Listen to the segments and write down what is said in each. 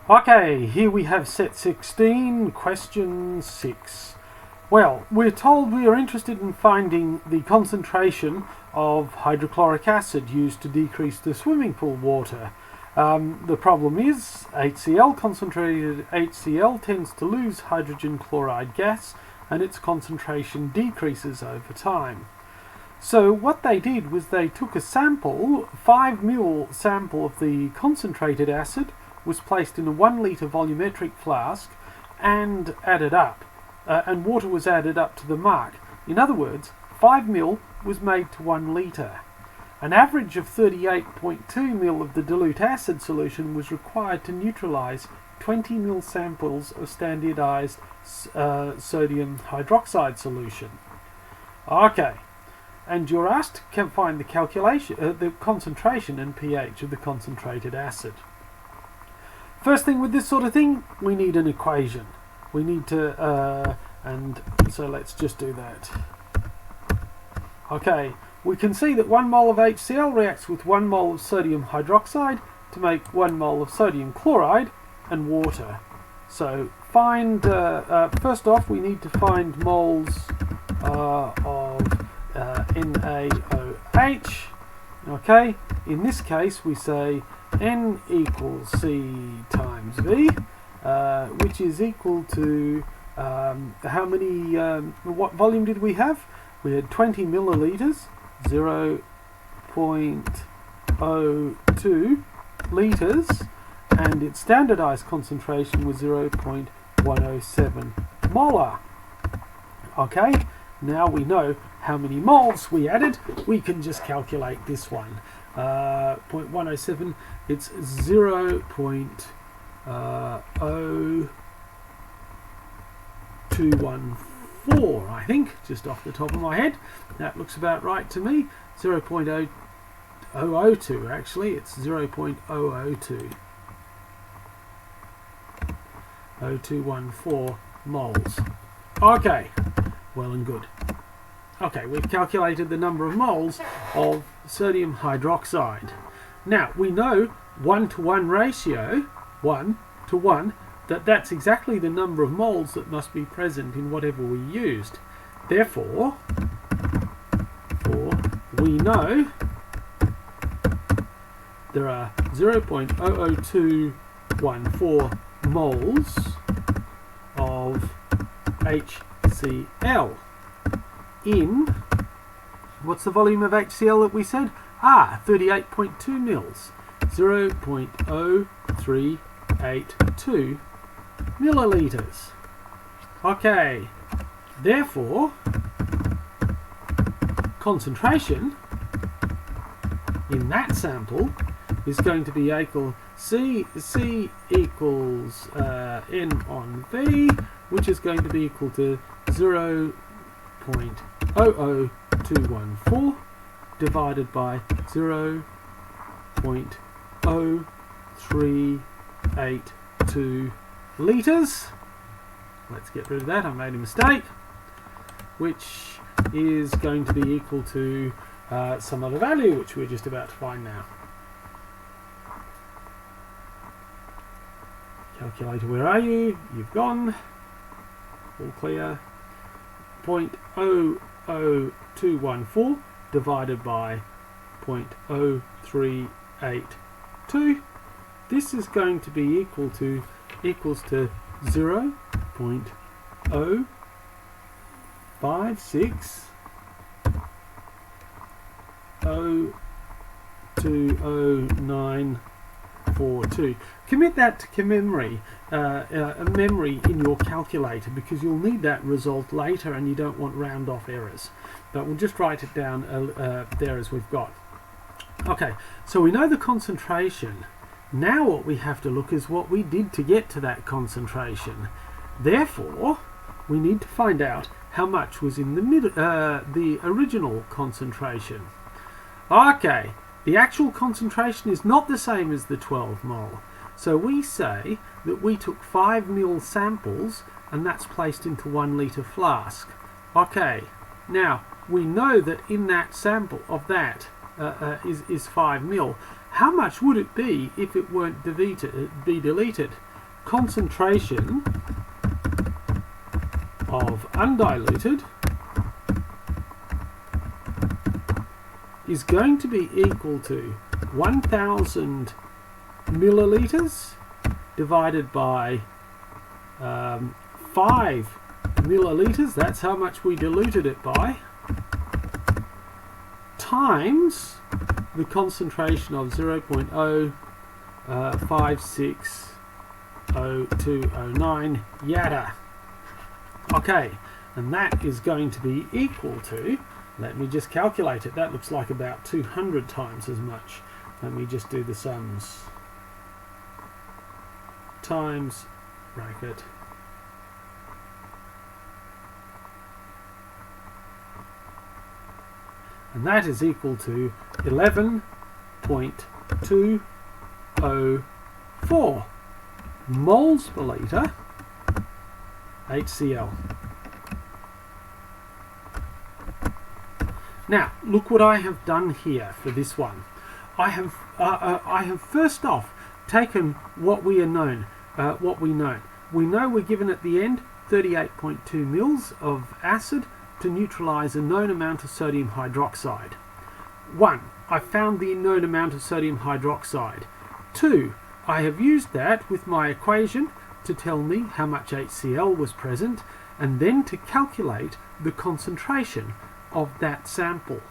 Okay, here we have set 16, question 6. Well, we're told we are interested in finding the concentration of hydrochloric acid used to decrease the swimming pool water. The problem is HCl, concentrated HCl, tends to lose hydrogen chloride gas and its concentration decreases over time. So what they did was they took a sample, 5 ml sample of the concentrated acid, was placed in a 1 litre volumetric flask and added up, and water was added up to the mark. In other words, 5 ml was made to 1 litre. An average of 38.2 ml of the dilute acid solution was required to neutralise 20 ml samples of standardised sodium hydroxide solution. Okay, and you're asked to find the concentration and pH of the concentrated acid. First thing with this sort of thing, we need an equation. We need to, and so let's just do that. Okay, we can see that 1 mole of HCl reacts with 1 mole of sodium hydroxide to make 1 mole of sodium chloride and water. So find, first off we need to find moles of NaOH. Okay, in this case we say N equals C times V, which is equal to, how many, what volume did we have? We had 20 millilitres, 0.02 litres, and its standardised concentration was 0.107 molar. Okay, now we know how many moles we added, we can just calculate this one. 0.107, it's 0.0214, I think, just off the top of my head. That looks about right to me. 0.002 actually, it's 0.002. 0214 moles. Okay, well and good. Okay, we've calculated the number of moles of sodium hydroxide. Now, we know 1-to-1 ratio, 1-to-1, that's exactly the number of moles that must be present in whatever we used. Therefore, we know there are 0.00214 moles of HCl in, what's the volume of HCl that we said? 38.2 mils, 0.0382 millilitres. Okay, therefore, concentration in that sample is going to be equal C equals N on V, which is going to be equal to 0.00214 divided by 0.0382 litres. Let's get rid of that, I made a mistake. Which is going to be equal to some other value, which we're just about to find now. Calculator, where are you? You've gone. All clear. 0.00214 divided by 0.0382. This is going to be equals to 0.056020942. Commit that to memory in your calculator, because you'll need that result later and you don't want round off errors. But we'll just write it down there as we've got. Okay, so we know the concentration. Now what we have to look is what we did to get to that concentration. Therefore, we need to find out how much was in the original concentration. Okay, the actual concentration is not the same as the 12 mole. So we say that we took 5 ml samples and that's placed into 1 litre flask. Okay, now we know that in that sample of that is 5 ml. How much would it be if it weren't deleted? concentration of undiluted is going to be equal to 1000 milliliters divided by 5 milliliters, that's how much we diluted it by, times the concentration of 0.0560209 yada. Okay, and that is going to be equal to, let me just calculate it, that looks like about 200 times as much. Let me just do the sums. Times bracket and that is equal to 11.204 moles per litre HCl. Now, look what I have done here for this one. I have first off taken what we know. We know we're given at the end 38.2 mils of acid to neutralize a known amount of sodium hydroxide. 1. I found the known amount of sodium hydroxide. 2. I have used that with my equation to tell me how much HCl was present, and then to calculate the concentration of that sample.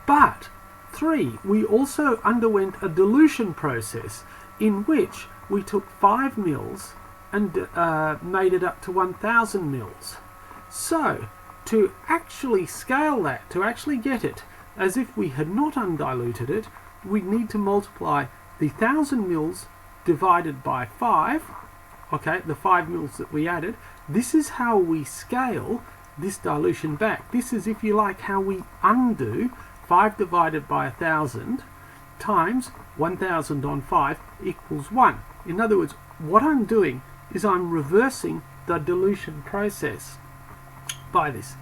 But 3. We also underwent a dilution process in which we took 5 mils and made it up to 1000 mils. So to actually scale that, to actually get it as if we had not undiluted it, we need to multiply the 1000 mils divided by 5, okay, the 5 mils that we added. This is how we scale this dilution back. This is, if you like, how we undo 5 divided by 1000 times 1000 on 5 equals 1. In other words, what I'm doing is I'm reversing the dilution process by this.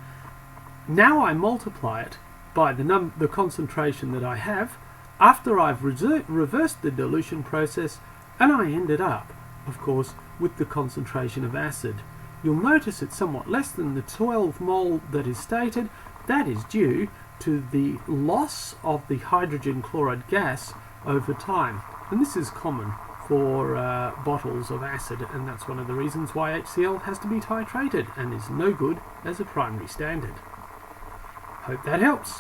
Now I multiply it by the concentration that I have after I've reversed the dilution process, and I ended up, of course, with the concentration of acid. You'll notice it's somewhat less than the 12 mole that is stated. That is due to the loss of the hydrogen chloride gas over time, and this is common for bottles of acid, and that's one of the reasons why HCl has to be titrated and is no good as a primary standard. Hope that helps.